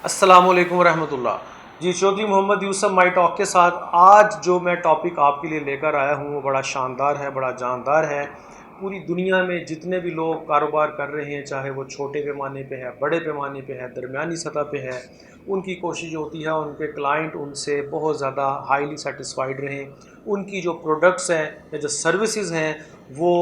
अस्सलाम वालेकुम रहमतुल्लाह जी। चौधरी मोहम्मद यूसुफ माई टॉक के साथ आज जो मैं टॉपिक आपके लिए लेकर आया हूँ वो बड़ा शानदार है, बड़ा जानदार है। पूरी दुनिया में जितने भी लोग कारोबार कर रहे हैं, चाहे वो छोटे पैमाने पे है, बड़े पैमाने पे है, दरमियानी सतह पे है, उनकी कोशिश होती है उनके क्लाइंट उनसे बहुत ज़्यादा हाईली सेटिस्फाइड रहें। उनकी जो प्रोडक्ट्स हैं या जो सर्विसेज हैं वो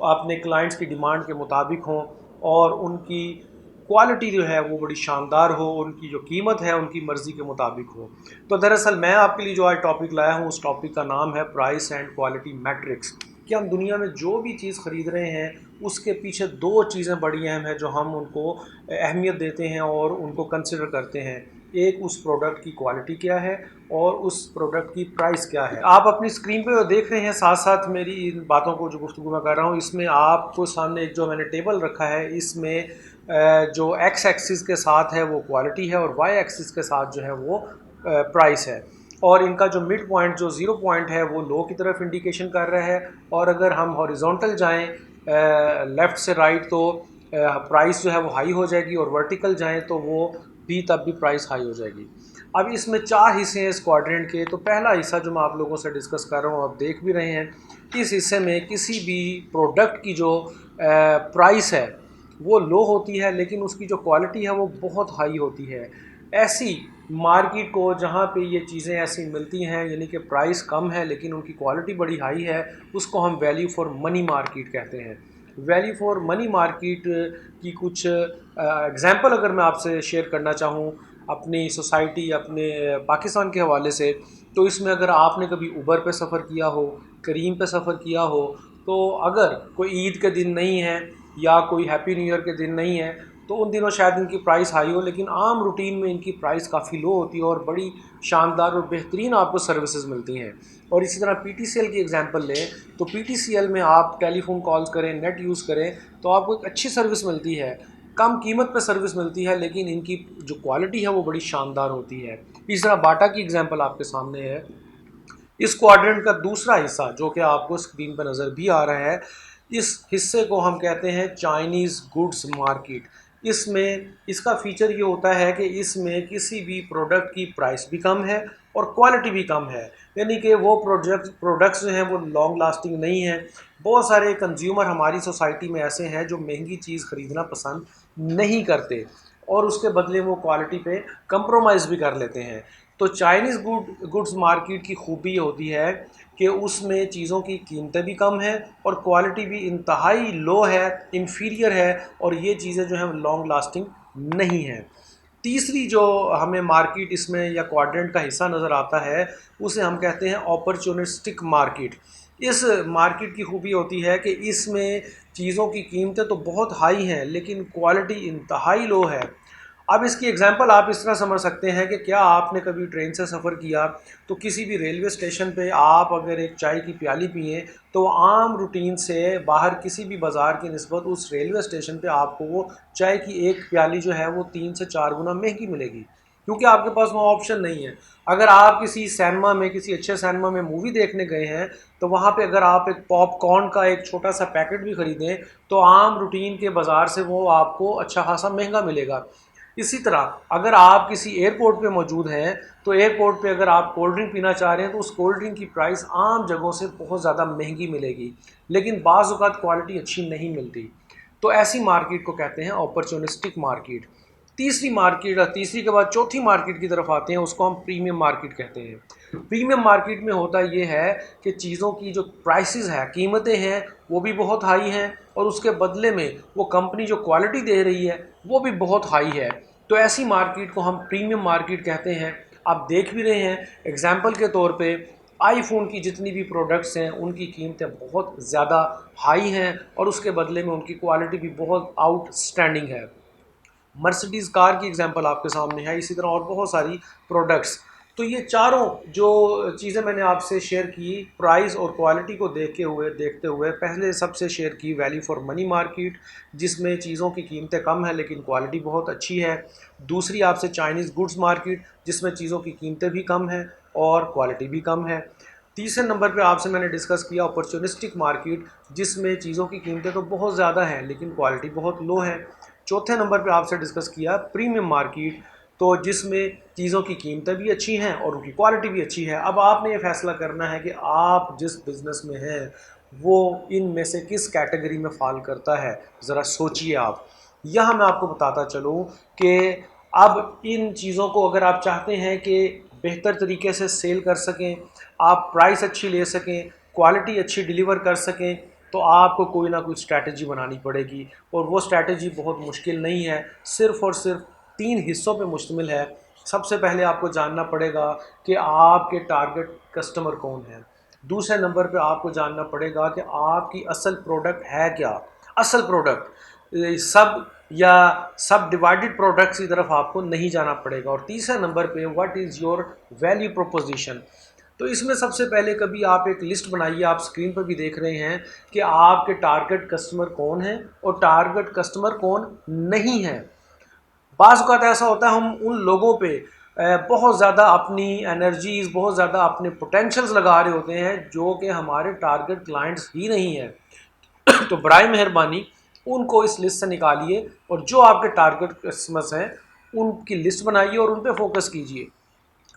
अपने क्लाइंट्स की डिमांड के मुताबिक हों और उनकी क्वालिटी जो है वो बड़ी शानदार हो, उनकी जो कीमत है उनकी मर्ज़ी के मुताबिक हो। तो दरअसल मैं आपके लिए जो आज टॉपिक लाया हूँ उस टॉपिक का नाम है प्राइस एंड क्वालिटी मैट्रिक्स। कि हम दुनिया में जो भी चीज़ ख़रीद रहे हैं उसके पीछे दो चीज़ें बड़ी अहम हैं जो हम उनको अहमियत देते हैं और उनको कंसिडर करते हैं। एक, उस प्रोडक्ट की क्वालिटी क्या है और उस प्रोडक्ट की प्राइस क्या है। आप अपनी स्क्रीन पे देख रहे हैं, साथ साथ मेरी इन बातों को जो गुफ्तगू मैं कर रहा हूँ इसमें आपको सामने एक जो मैंने टेबल रखा है, इसमें जो एक्स एक्सिस के साथ है वो क्वालिटी है और वाई एक्सिस के साथ जो है वो प्राइस है। और इनका जो मिड पॉइंट जो ज़ीरो पॉइंट है वो लो की तरफ इंडिकेशन कर रहा है। और अगर हम हॉरिजॉन्टल जाएं लेफ़्ट से राइट तो प्राइस जो है वो हाई हो जाएगी और वर्टिकल जाएं तो वो भी तब भी प्राइस हाई हो जाएगी। अब इसमें चार हिस्से हैं इस क्वाड्रेंट के। तो पहला हिस्सा जो मैं आप लोगों से डिस्कस कर रहा हूँ आप देख भी रहे हैं, इस हिस्से में किसी भी प्रोडक्ट की जो प्राइस है वो लो होती है लेकिन उसकी जो क्वालिटी है वो बहुत हाई होती है। ऐसी मार्केट को जहाँ पे ये चीज़ें ऐसी मिलती हैं यानी कि प्राइस कम है लेकिन उनकी क्वालिटी बड़ी हाई है, उसको हम वैल्यू फॉर मनी मार्केट कहते हैं। वैल्यू फॉर मनी मार्केट की कुछ एग्जांपल अगर मैं आपसे शेयर करना चाहूँ अपनी सोसाइटी, अपने पाकिस्तान के हवाले से, तो इसमें अगर आपने कभी उबर पे सफ़र किया हो, करीम पे सफ़र किया हो, तो अगर कोई ईद के दिन नहीं है या कोई हैप्पी न्यू ईयर के दिन नहीं है तो उन दिनों शायद इनकी प्राइस हाई हो, लेकिन आम रूटीन में इनकी प्राइस काफ़ी लो होती है और बड़ी शानदार और बेहतरीन आपको सर्विसेज मिलती हैं। और इसी तरह पीटीसीएल की एग्जांपल लें तो पीटीसीएल में आप टेलीफोन कॉल्स करें, नेट यूज़ करें तो आपको एक अच्छी सर्विस मिलती है, कम कीमत पर सर्विस मिलती है, लेकिन इनकी जो क्वालिटी है वो बड़ी शानदार होती है। इस तरह बाटा की एग्जांपल आपके सामने है। इस क्वाड्रेंट का दूसरा हिस्सा जो कि आपको स्क्रीन पर नज़र भी आ रहा है, इस हिस्से को हम कहते हैं चाइनीज़ गुड्स मार्केट। इसमें इसका फ़ीचर ये होता है कि इसमें किसी भी प्रोडक्ट की प्राइस भी कम है और क्वालिटी भी कम है, यानी कि वो प्रोडक्ट्स जो हैं वो लॉन्ग लास्टिंग नहीं हैं। बहुत सारे कंज्यूमर हमारी सोसाइटी में ऐसे हैं जो महंगी चीज़ ख़रीदना पसंद नहीं करते और उसके बदले वो क्वालिटी पे कंप्रोमाइज़ भी कर लेते हैं। तो चाइनीज़ गुड्स मार्केट की खूबी होती है कि उसमें चीज़ों की कीमतें भी कम हैं और क्वालिटी भी इंतहाई लो है, इन्फीरियर है, और ये चीज़ें जो हैं लॉन्ग लास्टिंग नहीं हैं। तीसरी जो हमें मार्केट इसमें या क्वाड्रेंट का हिस्सा नज़र आता है उसे हम कहते हैं अपॉर्चुनिस्टिक मार्केट। इस मार्केट की खूबी होती है कि इसमें चीज़ों की कीमतें तो बहुत हाई हैं लेकिन क्वालिटी इंतहाई लो है। अब इसकी एग्जांपल आप इस तरह समझ सकते हैं कि क्या आपने कभी ट्रेन से सफ़र किया तो किसी भी रेलवे स्टेशन पे आप अगर एक चाय की प्याली पिए तो आम रूटीन से बाहर किसी भी बाज़ार की निस्बत उस रेलवे स्टेशन पे आपको वो चाय की एक प्याली जो है वो 3 से 4 गुना महंगी मिलेगी, क्योंकि आपके पास वो ऑप्शन नहीं है। अगर आप किसी सिनेमा में, किसी अच्छे सिनेमा में मूवी देखने गए हैं तो वहाँ पे अगर आप एक पॉपकॉर्न का एक छोटा सा पैकेट भी ख़रीदें तो आम रूटीन के बाज़ार से वो आपको अच्छा खासा महंगा मिलेगा। इसी तरह अगर आप किसी एयरपोर्ट पे मौजूद हैं तो एयरपोर्ट पे अगर आप कोल्ड ड्रिंक पीना चाह रहे हैं तो उस कोल्ड ड्रिंक की प्राइस आम जगहों से बहुत ज़्यादा महंगी मिलेगी, लेकिन बाज़ औक़ात क्वालिटी अच्छी नहीं मिलती। तो ऐसी मार्केट को कहते हैं अपॉर्चुनिस्टिक मार्केट। तीसरी मार्केट, तीसरी के बाद चौथी मार्केट की तरफ आते हैं, उसको हम प्रीमियम मार्केट कहते हैं। प्रीमियम मार्केट में होता ये है कि चीज़ों की जो प्राइसेस है, कीमतें हैं, वो भी बहुत हाई हैं और उसके बदले में वो कंपनी जो क्वालिटी दे रही है वो भी बहुत हाई है। तो ऐसी मार्केट को हम प्रीमियम मार्केट कहते हैं। आप देख भी रहे हैं एग्जाम्पल के तौर पे आईफोन की जितनी भी प्रोडक्ट्स हैं उनकी कीमतें बहुत ज़्यादा हाई हैं और उसके बदले में उनकी क्वालिटी भी बहुत आउटस्टैंडिंग है। मर्सिडीज़ कार की एग्जांपल आपके सामने है, इसी तरह और बहुत सारी प्रोडक्ट्स। तो ये चारों जो चीज़ें मैंने आपसे शेयर की प्राइस और क्वालिटी को देखते हुए पहले सबसे शेयर की वैल्यू फॉर मनी मार्केट, जिसमें चीज़ों की कीमतें कम हैं लेकिन क्वालिटी बहुत अच्छी है। दूसरी आपसे चाइनीज़ गुड्स मार्केट, जिसमें चीज़ों की कीमतें भी कम हैं और क्वालिटी भी कम है। तीसरे नंबर पे आपसे मैंने डिस्कस किया अपॉर्चुनिस्टिक मार्केट, जिसमें चीज़ों की कीमतें तो बहुत ज़्यादा हैं लेकिन क्वालिटी बहुत लो है। चौथे नंबर पे आपसे डिस्कस किया प्रीमियम मार्केट, तो जिसमें चीज़ों की कीमतें भी अच्छी हैं और उनकी क्वालिटी भी अच्छी है। अब आपने ये फैसला करना है कि आप जिस बिज़नेस में हैं वो इन में से किस कैटेगरी में फ़ॉल करता है, ज़रा सोचिए आप। यहाँ मैं आपको बताता चलूँ कि अब इन चीज़ों को अगर आप चाहते हैं कि बेहतर तरीके से सेल कर सकें, आप प्राइस अच्छी ले सकें, क्वालिटी अच्छी डिलीवर कर सकें, तो आपको कोई ना कोई स्ट्रैटेजी बनानी पड़ेगी। और वो स्ट्रैटेजी बहुत मुश्किल नहीं है, सिर्फ़ और सिर्फ 3 हिस्सों पे मुश्तमिल है। सबसे पहले आपको जानना पड़ेगा कि आपके टारगेट कस्टमर कौन है। दूसरे नंबर पे आपको जानना पड़ेगा कि आपकी असल प्रोडक्ट है क्या। असल प्रोडक्ट सब या सब डिवाइडेड प्रोडक्ट्स की तरफ आपको नहीं जाना पड़ेगा। और तीसरे नंबर पे what is your value proposition. तो इसमें सबसे पहले कभी आप एक लिस्ट बनाइए, आप स्क्रीन पर भी देख रहे हैं कि आपके टारगेट कस्टमर कौन है और टारगेट कस्टमर कौन नहीं है। बाज़ औक़ात ऐसा होता है हम उन लोगों पे बहुत ज़्यादा अपनी एनर्जीज़, बहुत ज़्यादा अपने पोटेंशियल्स लगा रहे होते हैं जो कि हमारे टारगेट क्लाइंट्स ही नहीं हैं। तो बराए मेहरबानी उनको इस लिस्ट से निकालिए और जो आपके टारगेट कस्टमर्स हैं उनकी लिस्ट बनाइए और उन पे फोकस कीजिए।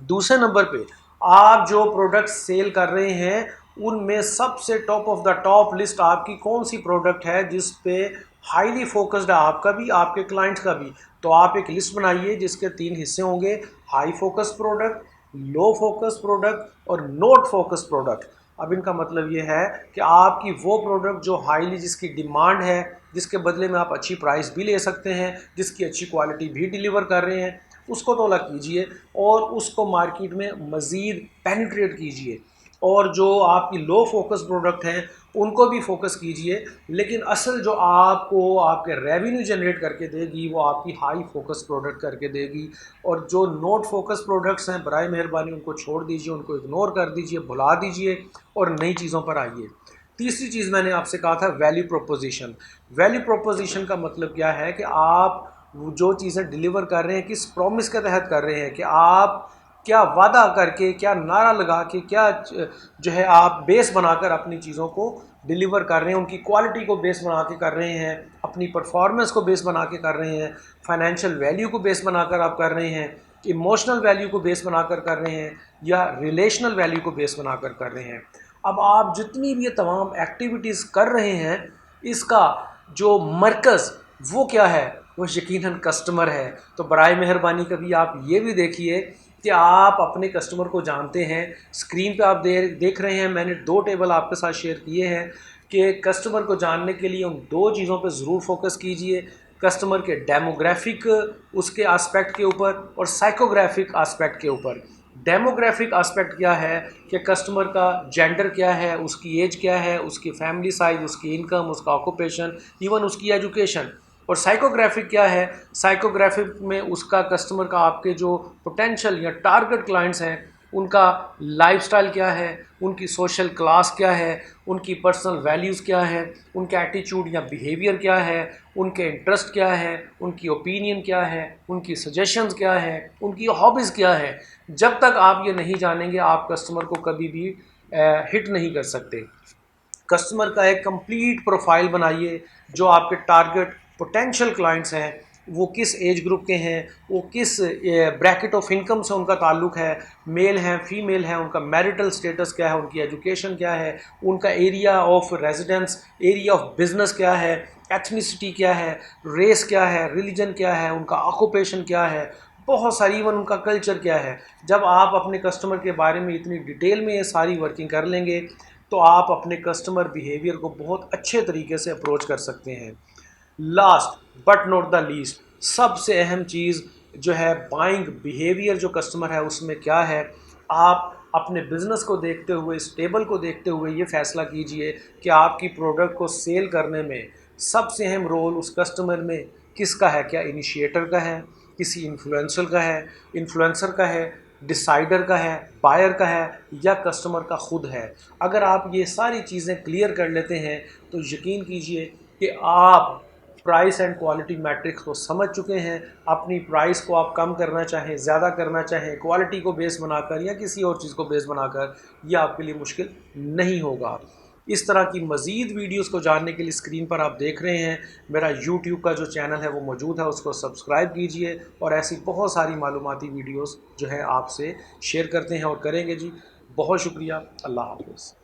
दूसरे नंबर पे आप जो प्रोडक्ट सेल कर रहे हैं उनमें सबसे top of the top list आपकी कौन सी प्रोडक्ट है जिस पे हाईली फोकस्ड है आपका भी, आपके क्लाइंट्स का भी। तो आप एक लिस्ट बनाइए जिसके 3 हिस्से होंगे, हाई फोकस प्रोडक्ट, लो फोकस प्रोडक्ट और नॉट फोकस प्रोडक्ट। अब इनका मतलब ये है कि आपकी वो प्रोडक्ट जो हाईली, जिसकी डिमांड है, जिसके बदले में आप अच्छी प्राइस भी ले सकते हैं, जिसकी अच्छी क्वालिटी भी डिलीवर कर रहे हैं, उसको तोला कीजिए और उसको मार्केट में मज़ीद पेनिट्रेट कीजिए। और जो आपकी लो फोकस प्रोडक्ट हैं उनको भी फोकस कीजिए, लेकिन असल जो आपको आपके रेवेन्यू जनरेट करके देगी वो आपकी हाई फोकस प्रोडक्ट करके देगी। और जो नॉट फोकस प्रोडक्ट्स हैं बराए मेहरबानी उनको छोड़ दीजिए, उनको इग्नोर कर दीजिए, भुला दीजिए और नई चीज़ों पर आइए। तीसरी चीज़ मैंने आपसे कहा था वैल्यू प्रोपोजिशन। वैल्यू प्रोपोजिशन का मतलब क्या है कि आप जो चीज़ें डिलीवर कर रहे हैं किस प्रॉमिस के तहत कर रहे हैं, कि आप क्या वादा करके, क्या नारा लगा के, क्या जो है आप बेस बनाकर अपनी चीज़ों को डिलीवर कर रहे हैं, उनकी क्वालिटी को बेस बना के कर रहे हैं, अपनी परफॉर्मेंस को बेस बना के कर रहे हैं, फाइनेंशियल वैल्यू को बेस बनाकर आप कर रहे हैं, इमोशनल वैल्यू को बेस बनाकर कर रहे हैं, या रिलेशनल वैल्यू को बेस बनाकर कर रहे हैं। अब आप जितनी भी ये तमाम एक्टिविटीज़ कर रहे हैं इसका जो मरकज़ वो क्या है, वो यकीनन कस्टमर है। तो बराए मेहरबानी कभी आप ये भी देखिए कि आप अपने कस्टमर को जानते हैं। स्क्रीन पे आप देख रहे हैं, मैंने 2 टेबल आपके साथ शेयर किए हैं कि कस्टमर को जानने के लिए उन 2 चीज़ों पे ज़रूर फोकस कीजिए। कस्टमर के डेमोग्राफिक उसके एस्पेक्ट के ऊपर और साइकोग्राफिक एस्पेक्ट के ऊपर। डेमोग्राफिक एस्पेक्ट क्या है कि कस्टमर का जेंडर क्या है, उसकी एज क्या है, उसकी फैमिली साइज़, उसकी इनकम, उसका ऑक्यूपेशन, इवन उसकी एजुकेशन। और साइकोग्राफिक क्या है, साइकोग्राफिक में उसका कस्टमर का आपके जो पोटेंशियल या टारगेट क्लाइंट्स हैं उनका लाइफस्टाइल क्या है, उनकी सोशल क्लास क्या है, उनकी पर्सनल वैल्यूज़ क्या है, उनके एटीट्यूड या बिहेवियर क्या है, उनके इंटरेस्ट क्या है, उनकी ओपिनियन क्या है, उनकी सजेशंस क्या है, उनकी हॉबीज़ क्या है। जब तक आप ये नहीं जानेंगे आप कस्टमर को कभी भी हिट नहीं कर सकते। कस्टमर का एक कंप्लीट प्रोफाइल बनाइए, जो आपके टारगेट पोटेंशियल क्लाइंट्स हैं वो किस एज ग्रुप के हैं, वो किस ब्रैकेट ऑफ इनकम से उनका ताल्लुक़ है, मेल हैं, फीमेल हैं, उनका मैरिटल स्टेटस क्या है, उनकी एजुकेशन क्या है, उनका area of residence, area of business क्या है, एथनिसिटी क्या है, रेस क्या है, रिलीजन क्या है, उनका ऑक्यूपेशन क्या है, बहुत सारी, इवन उनका कल्चर क्या है। जब आप अपने कस्टमर के बारे में इतनी डिटेल में ये सारी वर्किंग कर लेंगे तो आप अपने कस्टमर बिहेवियर को बहुत अच्छे तरीके से अप्रोच कर सकते हैं। Last but not the least, सबसे अहम चीज़ जो है बाइंग बिहेवियर जो कस्टमर है उसमें क्या है। आप अपने बिज़नेस को देखते हुए, इस टेबल को देखते हुए ये फ़ैसला कीजिए कि आपकी प्रोडक्ट को सेल करने में सबसे अहम रोल उस कस्टमर में किसका है। क्या इनिशिएटर का है, किसी इन्फ्लुएंसर का है, डिसाइडर का है, बायर का है, या कस्टमर का खुद है। अगर आप ये सारी चीज़ें क्लियर कर लेते हैं तो यकीन कीजिए कि आप प्राइस एंड क्वालिटी मैट्रिक्स को समझ चुके हैं। अपनी प्राइस को आप कम करना चाहें, ज़्यादा करना चाहें, क्वालिटी को बेस बनाकर या किसी और चीज़ को बेस बनाकर, यह आपके लिए मुश्किल नहीं होगा। इस तरह की मज़ीद वीडियोस को जानने के लिए स्क्रीन पर आप देख रहे हैं मेरा यूट्यूब का जो चैनल है वो मौजूद है, उसको सब्सक्राइब कीजिए और ऐसी बहुत सारी मालूमाती वीडियोस जो है आपसे शेयर करते हैं और करेंगे जी। बहुत शुक्रिया। अल्लाह हाफ़िज़।